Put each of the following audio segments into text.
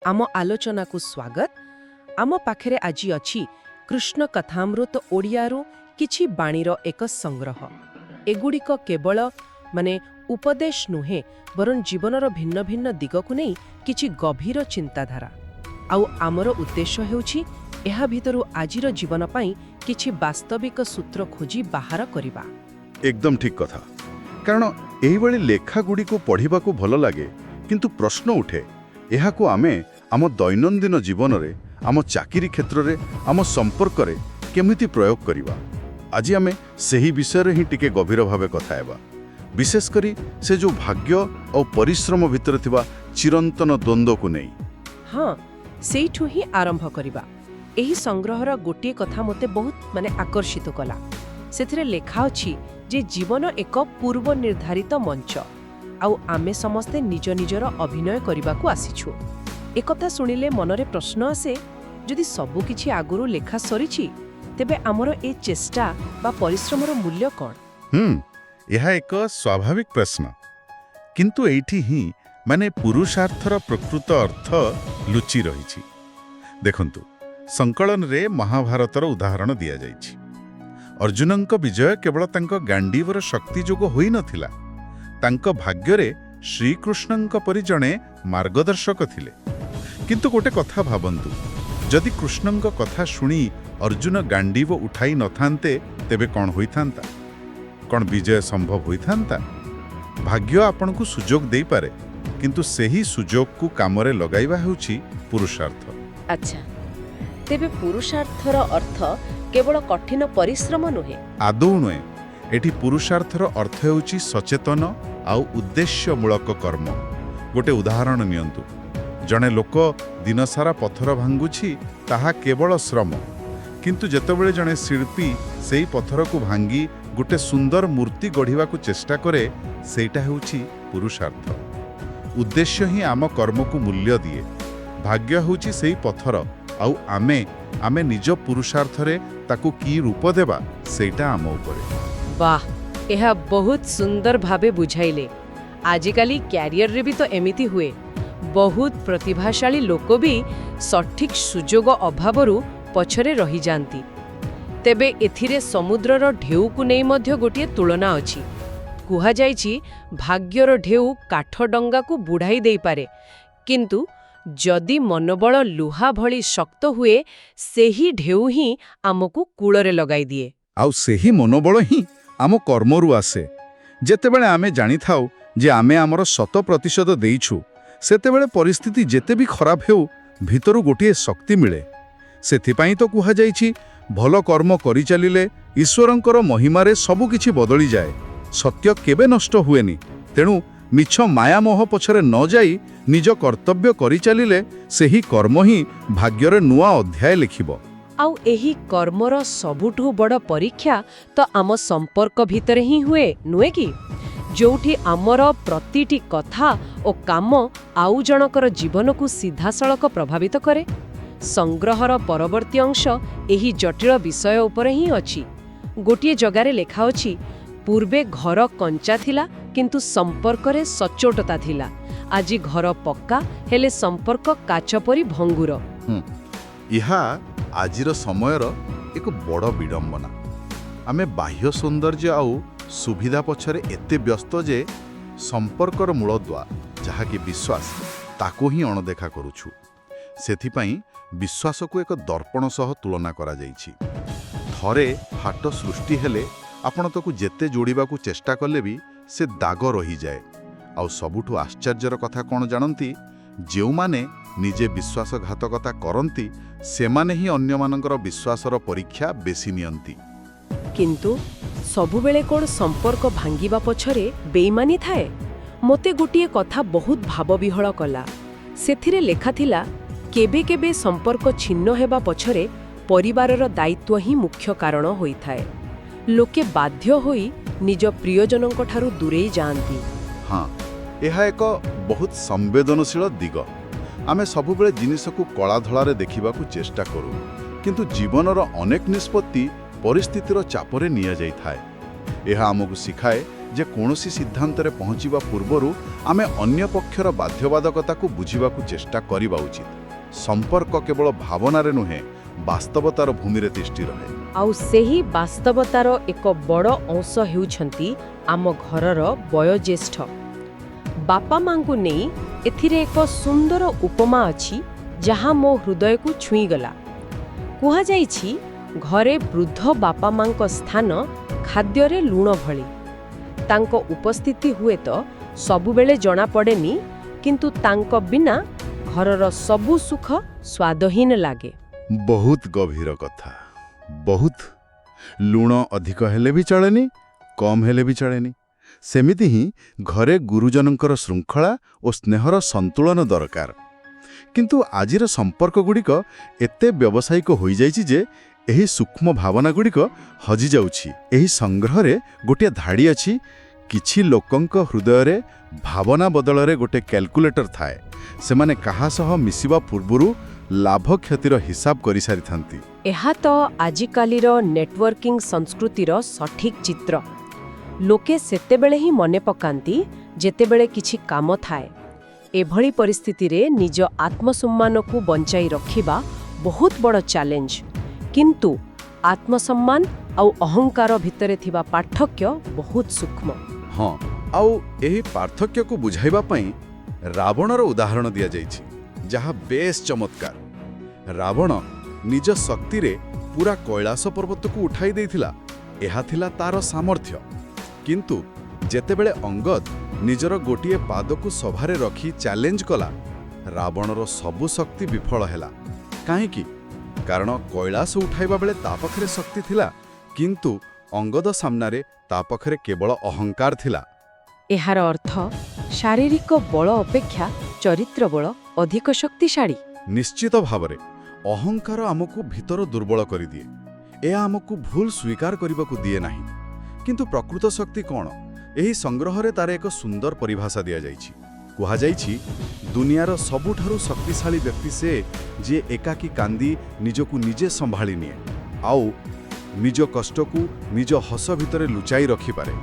आम आलोचना को स्वागत। आम पाखरे आज अच्छी कृष्ण कथामृत ओडियारू किछि बाणीर एक संग्रह। एगुड़िक केवल माने उपदेश नुहे बरं जीवनर भिन्न भिन्न दिग को नहीं किछि गभीर चिंताधारा। आउ आमर उद्देश्य हेउछि एहा भितरु आजिर जीवन पाई किछि वास्तविक सूत्र खोजी बाहर करिबा। एकदम ठीक कथा। कारण एही भली लेखा गुडी को पढ़िबा को भल लागे, किंतु प्रश्न उठे एहा को आमे आम दैनंदिन जीवन रे, आम चाकिरी क्षेत्र रे, आम संपर्क रे केमिति प्रयोग करिबा। आज आमे सेही विषय रे ही टिके गभीर भावे कथा हेबा, विशेष करी से जो भाग्य और परिश्रम भितर थिबा चिरंतन द्वंद्व को नहीं। हाँ, सेइठु ही आरंभ करिबा। एही संग्रहर गोटे कथा मते बहुत माने आकर्षित कला। सेथिरे लेखा अछि जे जीवन एक पूर्व निर्धारित मंच, आउ आमे समस्ते निज निजर अभिनय करिबाकू आसीछु। एकथा सुनिले मनरे प्रश्न आसे, जदि सबु किछि आगुरु लेखा सरिछि तेबे आमर ए चेष्टा बा परिश्रमर मूल्य कोन? यह एक स्वाभाविक प्रश्न, किंतु एठी ही माने पुरुषार्थर प्रकृत अर्थ लुचि रहिछि। देखंतु, संकलन रे महाभारतर उदाहरण दिया जाइछि। अर्जुनंक विजय केवल तांको गांडीवर शक्ति जोग होई नथिला, तांको भाग्यरे श्रीकृष्णंक परि जणे मार्गदर्शक थिले। किंतु गोटे कथा भाबंतु, जदि कृष्णंक कथा शुणी अर्जुन गांडीव उठाई नथान्ते तेबे कौन होइथांता? कौन विजय संभव होइथांता? भाग्य आपनकु सुजोग देई पारे, किंतु सेही सुजोग को कामरे लगाइबा हेउछि पुरुषार्थ। अच्छा, तेबे पुरुषार्थर अर्थ केवल कठिन परिश्रम नुहे? आदौ नुहे। एठी पुरुषार्थर अर्थ हेउछि सचेतन आउ उद्देश्यमूलक कर्म। गोटे उदाहरण नियंतु। जणे लोक दिनसारा पत्थर भांगुछि, ताहा केवल श्रम, किंतु जेतेबेले जणे शिल्पी सेई पत्थर को भांगी गोटे सुंदर मूर्ति गढ़िबा को चेष्टा करे, सेटा हेउछि पुरुषार्थ। उद्देश्य ही आम कर्म को मूल्य दिए। भाग्य हेउछि सेई पत्थर, आउ आमे निज पुरुषार्थरे ताकू की रूप देबा, सेटा आम उपरे। वाह, यह बहुत सुंदर भावे बुझाइले। आजिकाली क्यारियर रे भी तो एमिति हुए। बहुत प्रतिभाशाली लोक भी सठिक सुजोग अभावरू पछरे रही जांती। तेबे एथिरे समुद्रर ढेउ को नहीं मध्य गोटिए तुलना अछि। कुहा जाइछि भाग्यर ढेउ काठ डंगा को बुढ़ाई देई पारे, किंतु जदि मनोबल लुहा भली शक्त हुए, सेही ढेउ ही आमको कूलरे लगाई दिए। आउ सेही मनोबल ही आम कर्मरु आसे। जेतेबेले आमे जानि थाउ जे आमे आमर 100% देइछु, सेतेबेले परिस्थिति जेते भी खराब हेउ, भितरु गोटिए शक्ति मिले। सेथिपाई तो कुहा जाइछि भल कर्म करि चलिले ईश्वरंकर महिमारे सबु किछि बदली जाए। सत्य केबे नष्ट हुएनी। तेणु मिछ मायामोह पछरे न जाई निज कर्तव्य करि चलिले सेही कर्म ही भाग्यर नुआ अध्याय लिखिबो। आउ एही कर्मर सबुठु बड़ परीक्षा तो आम संपर्क भितरे ही हुए, नुए कि? जोठी आमर प्रतिटी कथा ओ काम आउ जनकर जीवन को सीधासळख प्रभावित करे। संग्रहर परवर्ती अंश एही जटिल विषय उपरे ही अछि। गोटिए जगारे लेखा अछि, पूर्वे घर कंचा थिला किंतु संपर्करे सचोटता थिला। आजि घर पक्का हेले संपर्क काच परी भंगुर। इहा आजिर समयर एक बड़ विडंबना। आमे बाह्य सौंदर्य आउ सुविधा पछरे एते व्यस्त जे संपर्कर मूलद्वा जहा कि विश्वास ताको ही अणदेखा करूछु। सेथिपाई विश्वास को एक दर्पण सह तुलना करा जाइछि। थरे फाट सृष्टि हेले आपण ताकू जेते जोड़िबा को चेष्टा कले भी से दाग रही जाए। आउ सबुठु आश्चर्यर कथा कोन जानंती, जेउ माने निजे विश्वासघातकता करंती सेमाने ही अन्य मानकर विश्वासर परीक्षा बेसी नियंती। किंतु सबुबेले कोन संपर्क भांगिबा पछरे बेईमानी थाए? मोते गोटिए कथा बहुत भावविहळ कला। सेथिरे लेखा थिला, केबे केबे संपर्क छिन्न हेबा पछरे परिवारर दायित्व ही मुख्य कारण होइथाए। लोके बाध्य होई निज प्रियजनक ठारू दूरेई जांती। हाँ, यह एक बहुत संवेदनशील दिग। आमे सबुबेले जिनिस को कला धलारे देखिबा को चेष्टा करू, किंतु जीवनर अनेक निष्पत्ति परिस्थितिर चापरे निया जाई थाए। यह आमको सिखाए ଯେ କୌଣସି ସିଦ୍ଧାନ୍ତରେ ପହଞ୍ଚିବା ପୂର୍ବରୁ ଆମେ ଅନ୍ୟ ପକ୍ଷର ବାଧ୍ୟବାଧକତାକୁ ବୁଝିବାକୁ ଚେଷ୍ଟା କରିବା ଉଚିତ। ସମ୍ପର୍କ କେବଳ ଭାବନାରେ ନୁହେଁ, ବାସ୍ତବତାର ଭୂମିରେ ତିଷ୍ଠି ରହେ। ଆଉ ସେହି ବାସ୍ତବତାର ଏକ ବଡ଼ ଅଂଶ ହେଉଛନ୍ତି ଆମ ଘରର ବୟୋଜ୍ୟେଷ୍ଠ। ବାପା ମାଙ୍କୁ ନେଇ ଏଥିରେ ଏକ ସୁନ୍ଦର ଉପମା ଅଛି ଯାହା ମୋ ହୃଦୟକୁ ଛୁଇଁଗଲା। କୁହାଯାଇଛି ଘରେ ବୃଦ୍ଧ ବାପା ମାଙ୍କ ସ୍ଥାନ ଖାଦ୍ୟରେ ଲୁଣ ଭଳି। ତାଙ୍କ ଉପସ୍ଥିତି ହୁଏତ ସବୁବେଳେ ଜଣାପଡ଼େନି, କିନ୍ତୁ ତାଙ୍କ ବିନା ଘରର ସବୁ ସୁଖ ସ୍ୱାଦହୀନ ଲାଗେ। ବହୁତ ଗଭୀର କଥା। ବହୁତ। ଲୁଣ ଅଧିକ ହେଲେ ବି ଚଳେନି, କମ୍ ହେଲେ ବି ଚଳେନି। ସେମିତି ହିଁ ଘରେ ଗୁରୁଜନଙ୍କର ଶୃଙ୍ଖଳା ଓ ସ୍ନେହର ସନ୍ତୁଳନ ଦରକାର। କିନ୍ତୁ ଆଜିର ସମ୍ପର୍କଗୁଡ଼ିକ ଏତେ ବ୍ୟବସାୟିକ ହୋଇଯାଇଛି ଯେ ଏହି ସୂକ୍ଷ୍ମ ଭାବନାଗୁଡ଼ିକ ହଜିଯାଉଛି। ଏହି ସଂଗ୍ରହରେ ଗୋଟିଏ ଧାଡ଼ି ଅଛି, କିଛି ଲୋକଙ୍କ ହୃଦୟରେ ଭାବନା ବଦଳରେ ଗୋଟେ କ୍ୟାଲକୁଲେଟର ଥାଏ। ସେମାନେ କାହା ସହ ମିଶିବା ପୂର୍ବରୁ ଲାଭ କ୍ଷତିର ହିସାବ କରିସାରିଥାନ୍ତି। ଏହା ତ ଆଜିକାଲିର ନେଟୱାର୍କିଂ ସଂସ୍କୃତିର ସଠିକ୍ ଚିତ୍ର। ଲୋକେ ସେତେବେଳେ ହିଁ ମନେ ପକାନ୍ତି ଯେତେବେଳେ କିଛି କାମ ଥାଏ। ଏଭଳି ପରିସ୍ଥିତିରେ ନିଜ ଆତ୍ମସମ୍ମାନକୁ ବଞ୍ଚାଇ ରଖିବା ବହୁତ ବଡ଼ ଚ୍ୟାଲେଞ୍ଜ। କିନ୍ତୁ ଆତ୍ମସମ୍ମାନ ଆଉ ଅହଙ୍କାର ଭିତରେ ଥିବା ପାର୍ଥକ୍ୟ ବହୁତ ସୂକ୍ଷ୍ମ। ହଁ, ଆଉ ଏହି ପାର୍ଥକ୍ୟକୁ ବୁଝାଇବା ପାଇଁ ରାବଣର ଉଦାହରଣ ଦିଆଯାଇଛି, ଯାହା ବେଶ୍ ଚମତ୍କାର। ରାବଣ ନିଜ ଶକ୍ତିରେ ପୁରା କୈଳାସ ପର୍ବତକୁ ଉଠାଇ ଦେଇଥିଲା। ଏହା ଥିଲା ତାର ସାମର୍ଥ୍ୟ। କିନ୍ତୁ ଯେତେବେଳେ ଅଙ୍ଗଦ ନିଜର ଗୋଟିଏ ପାଦକୁ ସଭାରେ ରଖି ଚ୍ୟାଲେଞ୍ଜ କଲା, ରାବଣର ସବୁ ଶକ୍ତି ବିଫଳ ହେଲା। କାହିଁକି? କାରଣ କୈଳାସ ଉଠାଇବା ବେଳେ ତା ପାଖରେ ଶକ୍ତି ଥିଲା, କିନ୍ତୁ ଅଙ୍ଗଦ ସାମ୍ନାରେ ତା ପାଖରେ କେବଳ ଅହଙ୍କାର ଥିଲା। ଏହାର ଅର୍ଥ ଶାରୀରିକ ବଳ ଅପେକ୍ଷା ଚରିତ୍ର ବଳ ଅଧିକ ଶକ୍ତିଶାଳୀ। ନିଶ୍ଚିତ ଭାବରେ ଅହଙ୍କାର ଆମକୁ ଭିତର ଦୁର୍ବଳ କରିଦିଏ। ଏହା ଆମକୁ ଭୁଲ ସ୍ୱୀକାର କରିବାକୁ ଦିଏ ନାହିଁ। କିନ୍ତୁ ପ୍ରକୃତ ଶକ୍ତି କ'ଣ? ଏହି ସଂଗ୍ରହରେ ତାର ଏକ ସୁନ୍ଦର ପରିଭାଷା ଦିଆଯାଇଛି। କୁହାଯାଇଛି, ଦୁନିଆର ସବୁଠାରୁ ଶକ୍ତିଶାଳୀ ବ୍ୟକ୍ତି ସେ ଯିଏ ଏକାକୀ କାନ୍ଦି ନିଜକୁ ନିଜେ ସମ୍ଭାଳି ନିଏ, ଆଉ ନିଜ କଷ୍ଟକୁ ନିଜ ହସ ଭିତରେ ଲୁଚାଇ ରଖିପାରେ।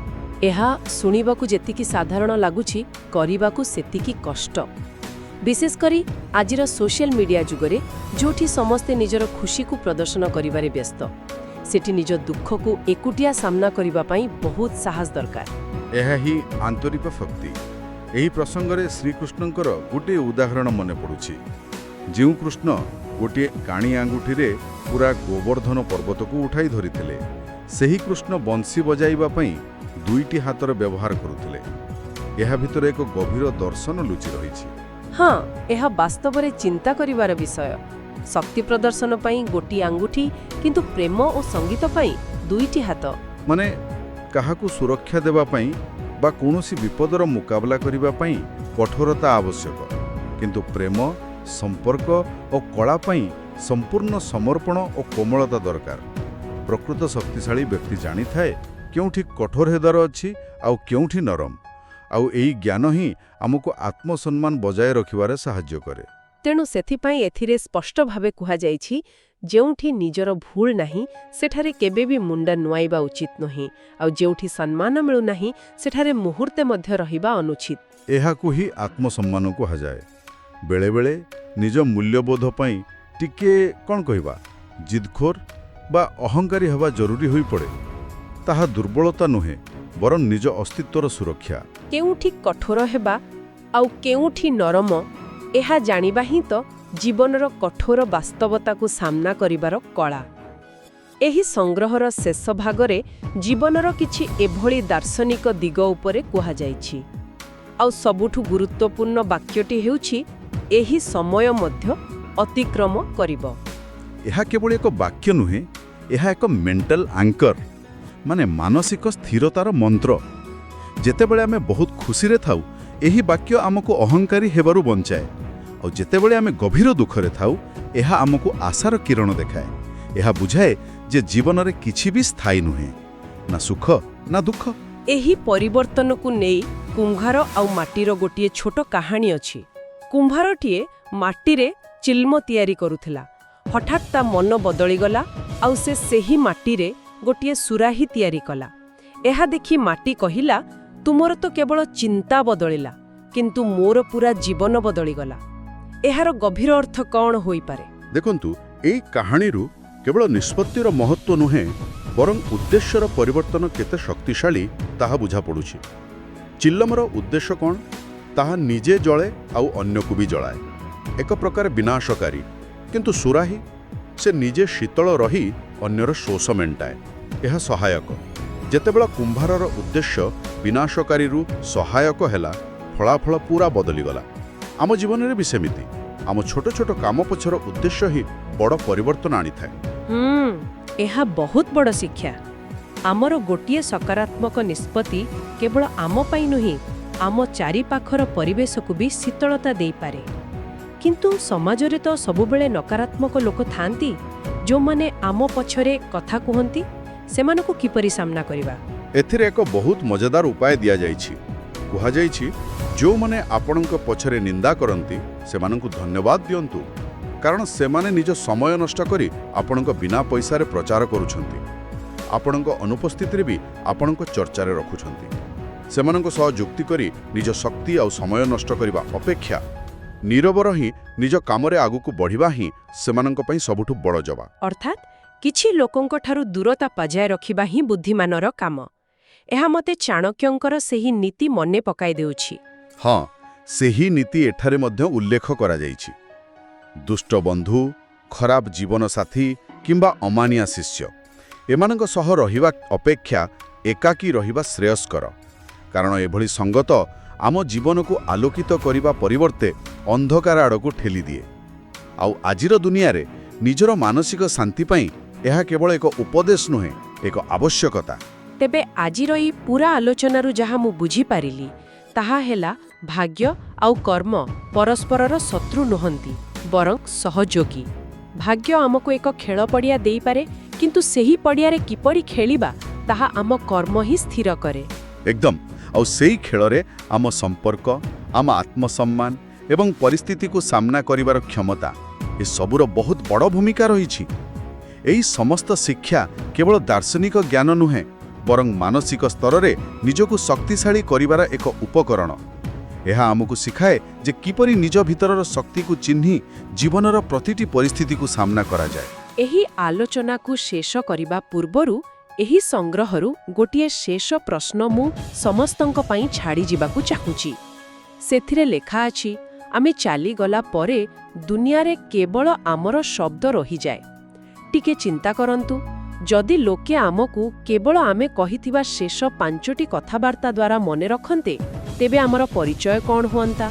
ଏହା ଶୁଣିବାକୁ ଯେତିକି ସାଧାରଣ ଲାଗୁଛି, କରିବାକୁ ସେତିକି କଷ୍ଟ। ବିଶେଷ କରି ଆଜିର ସୋସିଆଲ ମିଡିଆ ଯୁଗରେ, ଯେଉଁଠି ସମସ୍ତେ ନିଜର ଖୁସିକୁ ପ୍ରଦର୍ଶନ କରିବାରେ ବ୍ୟସ୍ତ, ସେଠି ନିଜ ଦୁଃଖକୁ ଏକୁଟିଆ ସାମ୍ନା କରିବା ପାଇଁ ବହୁତ ସାହସ ଦରକାର। ଏହା ହିଁ ଆନ୍ତରିକ ଭକ୍ତି। ଏହି ପ୍ରସଙ୍ଗରେ ଶ୍ରୀକୃଷ୍ଣଙ୍କର ଗୋଟିଏ ଉଦାହରଣ ମନେ ପଡ଼ୁଛି। ଯେଉଁ କୃଷ୍ଣ ଗୋଟିଏ କାଣି ଆଙ୍ଗୁଠିରେ ପୁରା ଗୋବର୍ଦ୍ଧନ ପର୍ବତକୁ ଉଠାଇ ଧରିଥିଲେ, ସେହି କୃଷ୍ଣ ବଂଶୀ ବଜାଇବା ପାଇଁ ଦୁଇଟି ହାତର ବ୍ୟବହାର କରୁଥିଲେ। ଏହା ଭିତରେ ଏକ ଗଭୀର ଦର୍ଶନ ଲୁଚି ରହିଛି। ହଁ, ଏହା ବାସ୍ତବରେ ଚିନ୍ତା କରିବାର ବିଷୟ। ଶକ୍ତି ପ୍ରଦର୍ଶନ ପାଇଁ ଗୋଟିଏ ଆଙ୍ଗୁଠି, କିନ୍ତୁ ପ୍ରେମ ଓ ସଙ୍ଗୀତ ପାଇଁ ଦୁଇଟି ହାତ। ମାନେ କାହାକୁ ସୁରକ୍ଷା ଦେବା ପାଇଁ ବା କୌଣସି ବିପଦର ମୁକାବିଲା କରିବା ପାଇଁ କଠୋରତା ଆବଶ୍ୟକ, କିନ୍ତୁ ପ୍ରେମ, ସମ୍ପର୍କ ଓ କଳା ପାଇଁ ସମ୍ପୂର୍ଣ୍ଣ ସମର୍ପଣ ଓ କୋମଳତା ଦରକାର। ପ୍ରକୃତ ଶକ୍ତିଶାଳୀ ବ୍ୟକ୍ତି ଜାଣିଥାଏ କେଉଁଠି କଠୋର ହେବାର ଅଛି ଆଉ କେଉଁଠି ନରମ। ଆଉ ଏହି ଜ୍ଞାନ ହିଁ ଆମକୁ ଆତ୍ମସମ୍ମାନ ବଜାୟ ରଖିବାରେ ସାହାଯ୍ୟ କରେ। ତେଣୁ ସେଥିପାଇଁ ଏଥିରେ ସ୍ପଷ୍ଟ ଭାବେ କୁହାଯାଇଛି, ଯେଉଁଠି ନିଜର ଭୁଲ ନାହିଁ ସେଠାରେ କେବେ ବି ମୁଣ୍ଡ ନୁଆଇବା ଉଚିତ ନୁହେଁ, ଆଉ ଯେଉଁଠି ସମ୍ମାନ ମିଳୁନାହିଁ ସେଠାରେ ମୁହୂର୍ତ୍ତେ ମଧ୍ୟ ରହିବା ଅନୁଚିତ। ଏହାକୁ ହିଁ ଆତ୍ମସମ୍ମାନ କୁହାଯାଏ। ବେଳେବେଳେ ନିଜ ମୂଲ୍ୟବୋଧ ପାଇଁ ଟିକେ କ'ଣ କହିବା, ଜିଦଖୋର ବା ଅହଙ୍କାରୀ ହେବା ଜରୁରୀ ହୋଇପଡ଼େ। ତାହା ଦୁର୍ବଳତା ନୁହେଁ, ବରଂ ନିଜ ଅସ୍ତିତ୍ୱର ସୁରକ୍ଷା। କେଉଁଠି କଠୋର ହେବା ଆଉ କେଉଁଠି ନରମ, ଏହା ଜାଣିବା ହିଁ ତ ଜୀବନର କଠୋର ବାସ୍ତବତାକୁ ସାମ୍ନା କରିବାର କଳା। ଏହି ସଂଗ୍ରହର ଶେଷ ଭାଗରେ ଜୀବନର କିଛି ଏଭଳି ଦାର୍ଶନିକ ଦିଗ ଉପରେ କୁହାଯାଇଛି। ଆଉ ସବୁଠୁ ଗୁରୁତ୍ୱପୂର୍ଣ୍ଣ ବାକ୍ୟଟି ହେଉଛି, ଏହି ସମୟ ମଧ୍ୟ ଅତିକ୍ରମ କରିବ। ଏହା କେବଳ ଏକ ବାକ୍ୟ ନୁହେଁ, ଏହା ଏକ ମେଣ୍ଟାଲ ଆଙ୍କର, ମାନେ ମାନସିକ ସ୍ଥିରତାର ମନ୍ତ୍ର। ଯେତେବେଳେ ଆମେ ବହୁତ ଖୁସିରେ ଥାଉ, ଏହି ବାକ୍ୟ ଆମକୁ ଅହଙ୍କାରୀ ହେବାରୁ ବଞ୍ଚାଏ। ଆଉ ଯେତେବେଳେ ଆମେ ଗଭୀର ଦୁଃଖରେ ଥାଉ, ଏହା ଆମକୁ ଆଶାର କିରଣ ଦେଖାଏ। ଏହା ବୁଝାଏ ଯେ ଜୀବନରେ କିଛି ବି ସ୍ଥାୟୀ ନୁହେଁ, ନା ସୁଖ ନା ଦୁଃଖ। ଏହି ପରିବର୍ତ୍ତନକୁ ନେଇ କୁମ୍ଭାର ଆଉ ମାଟିର ଗୋଟିଏ ଛୋଟ କାହାଣୀ ଅଛି। କୁମ୍ଭାରଟିଏ ମାଟିରେ ଚିଲ୍ମ ତିଆରି କରୁଥିଲା। ହଠାତ୍ ତା ମନ ବଦଳିଗଲା ଆଉ ସେ ସେହି ମାଟିରେ ଗୋଟିଏ ସୁରାହି ତିଆରି କଲା। ଏହା ଦେଖି ମାଟି କହିଲା, ତୁମର ତ କେବଳ ଚିନ୍ତା ବଦଳିଲା, କିନ୍ତୁ ମୋର ପୂରା ଜୀବନ ବଦଳିଗଲା। ଏହାର ଗଭୀର ଅର୍ଥ କ'ଣ ହୋଇପାରେ? ଦେଖନ୍ତୁ, ଏଇ କାହାଣୀରୁ କେବଳ ନିଷ୍ପତ୍ତିର ମହତ୍ତ୍ୱ ନୁହେଁ, ବରଂ ଉଦ୍ଦେଶ୍ୟର ପରିବର୍ତ୍ତନ କେତେ ଶକ୍ତିଶାଳୀ ତାହା ବୁଝାପଡ଼ୁଛି। ଚିଲ୍ଲମର ଉଦ୍ଦେଶ୍ୟ କ'ଣ? ତାହା ନିଜେ ଜଳେ ଆଉ ଅନ୍ୟକୁ ବି ଜଳାଏ। ଏକ ପ୍ରକାର ବିନାଶକାରୀ। କିନ୍ତୁ ସୁରାହି, ସେ ନିଜେ ଶୀତଳ ରହି ଅନ୍ୟର ଶୋଷ ମେଣ୍ଟାଏ। ଏହା ସହାୟକ। ଯେତେବେଳେ କୁମ୍ଭାରର ଉଦ୍ଦେଶ୍ୟ ବିନାଶକାରୀରୁ ସହାୟକ ହେଲା, ଫଳାଫଳ ପୂରା ବଦଳିଗଲା। ଆମ ଜୀବନରେ ବି ସେମିତି। ଆମ ଛୋଟ ଛୋଟ କାମ ପଛର ଉଦ୍ଦେଶ୍ୟ ହିଁ ବଡ଼ ପରିବର୍ତ୍ତନ ଆଣିଥାଏ। ଏହା ବହୁତ ବଡ଼ ଶିକ୍ଷା। ଆମର ଗୋଟିଏ ସକାରାତ୍ମକ ନିଷ୍ପତ୍ତି କେବଳ ଆମ ପାଇଁ ନୁହେଁ, ଆମ ଚାରିପାଖର ପରିବେଶକୁ ବି ଶୀତଳତା ଦେଇପାରେ। କିନ୍ତୁ ସମାଜରେ ତ ସବୁବେଳେ ନକାରାତ୍ମକ ଲୋକ ଥାଆନ୍ତି, ଯେଉଁମାନେ ଆମ ପଛରେ କଥା କୁହନ୍ତି। ସେମାନଙ୍କୁ କିପରି ସାମ୍ନା କରିବା? ଏଥିରେ ଏକ ବହୁତ ମଜାଦାର ଉପାୟ ଦିଆଯାଇଛି। କୁହାଯାଇଛି, ଯେଉଁମାନେ ଆପଣଙ୍କ ପଛରେ ନିନ୍ଦା କରନ୍ତି ସେମାନଙ୍କୁ ଧନ୍ୟବାଦ ଦିଅନ୍ତୁ, କାରଣ ସେମାନେ ନିଜ ସମୟ ନଷ୍ଟ କରି ଆପଣଙ୍କ ବିନା ପଇସାରେ ପ୍ରଚାର କରୁଛନ୍ତି। ଆପଣଙ୍କ ଅନୁପସ୍ଥିତିରେ ବି ଆପଣଙ୍କ ଚର୍ଚ୍ଚାରେ ରଖୁଛନ୍ତି। ସେମାନଙ୍କ ସହ ଯୁକ୍ତି କରି ନିଜ ଶକ୍ତି ଆଉ ସମୟ ନଷ୍ଟ କରିବା ଅପେକ୍ଷା ନୀରବର ହିଁ ନିଜ କାମରେ ଆଗକୁ ବଢ଼ିବା ହିଁ ସେମାନଙ୍କ ପାଇଁ ସବୁଠୁ ବଡ଼ ଜବାବ। ଅର୍ଥାତ୍ କିଛି ଲୋକଙ୍କଠାରୁ ଦୂରତା ବଜାୟ ରଖିବା ହିଁ ବୁଦ୍ଧିମାନର କାମ। ଏହା ମୋତେ ଚାଣକ୍ୟଙ୍କର ସେହି ନୀତି ମନେ ପକାଇ ଦେଉଛି। ହଁ, ସେହି ନୀତି ଏଠାରେ ମଧ୍ୟ ଉଲ୍ଲେଖ କରାଯାଇଛି। ଦୁଷ୍ଟ ବନ୍ଧୁ, ଖରାପ ଜୀବନସାଥୀ କିମ୍ବା ଅମାନିଆ ଶିଷ୍ୟ, ଏମାନଙ୍କ ସହ ରହିବା ଅପେକ୍ଷା ଏକାକୀ ରହିବା ଶ୍ରେୟସ୍କର। କାରଣ ଏଭଳି ସଙ୍ଗତ ଆମ ଜୀବନକୁ ଆଲୋକିତ କରିବା ପରିବର୍ତ୍ତେ ଅନ୍ଧକାର ଆଡ଼କୁ ଠେଲିଦିଏ। ଆଉ ଆଜିର ଦୁନିଆରେ ନିଜର ମାନସିକ ଶାନ୍ତି ପାଇଁ ଏହା କେବଳ ଏକ ଉପଦେଶ ନୁହେଁ, ଏକ ଆବଶ୍ୟକତା। ତେବେ ଆଜିର ଏହି ପୂରା ଆଲୋଚନାରୁ ଯାହା ମୁଁ ବୁଝିପାରିଲି, ତାହା ହେଲା ଭାଗ୍ୟ ଆଉ କର୍ମ ପରସ୍ପରର ଶତ୍ରୁ ନୁହନ୍ତି, ବରଂ ସହଯୋଗୀ। ଭାଗ୍ୟ ଆମକୁ ଏକ ଖେଳ ପଡ଼ିଆ ଦେଇପାରେ, କିନ୍ତୁ ସେହି ପଡ଼ିଆରେ କିପରି ଖେଳିବା ତାହା ଆମ କର୍ମ ହିଁ ସ୍ଥିର କରେ। ଏକଦମ। ଆଉ ସେଇ ଖେଳରେ ଆମ ସମ୍ପର୍କ, ଆମ ଆତ୍ମସମ୍ମାନ ଏବଂ ପରିସ୍ଥିତିକୁ ସାମ୍ନା କରିବାର କ୍ଷମତା, ଏସବୁର ବହୁତ ବଡ଼ ଭୂମିକା ରହିଛି। ଏହି ସମସ୍ତ ଶିକ୍ଷା କେବଳ ଦାର୍ଶନିକ ଜ୍ଞାନ ନୁହେଁ, ବରଂ ମାନସିକ ସ୍ତରରେ ନିଜକୁ ଶକ୍ତିଶାଳୀ କରିବାର ଏକ ଉପକରଣ। ଏହା ଆମକୁ ଶିଖାଏ ଯେ କିପରି ନିଜ ଭିତରର ଶକ୍ତିକୁ ଚିହ୍ନି ଜୀବନର ପ୍ରତିଟି ପରିସ୍ଥିତିକୁ ସାମ୍ନା କରାଯାଏ। ଏହି ଆଲୋଚନାକୁ ଶେଷ କରିବା ପୂର୍ବରୁ ଏହି ସଂଗ୍ରହରୁ ଗୋଟିଏ ଶେଷ ପ୍ରଶ୍ନ ମୁଁ ସମସ୍ତଙ୍କ ପାଇଁ ଛାଡ଼ିଯିବାକୁ ଚାହୁଁଛି। ସେଥିରେ ଲେଖା ଅଛି, ଆମେ ଚାଲିଗଲା ପରେ ଦୁନିଆରେ କେବଳ ଆମର ଶବ୍ଦ ରହିଯାଏ। ଟିକେ ଚିନ୍ତା କରନ୍ତୁ, ଯଦି ଲୋକେ ଆମକୁ କେବଳ ଆମେ କହିଥିବା ଶେଷ 5ଟି କଥାବାର୍ତ୍ତା ଦ୍ୱାରା ମନେ ରଖନ୍ତେ, ତେବେ ଆମର ପରିଚୟ କ'ଣ ହୁଅନ୍ତା?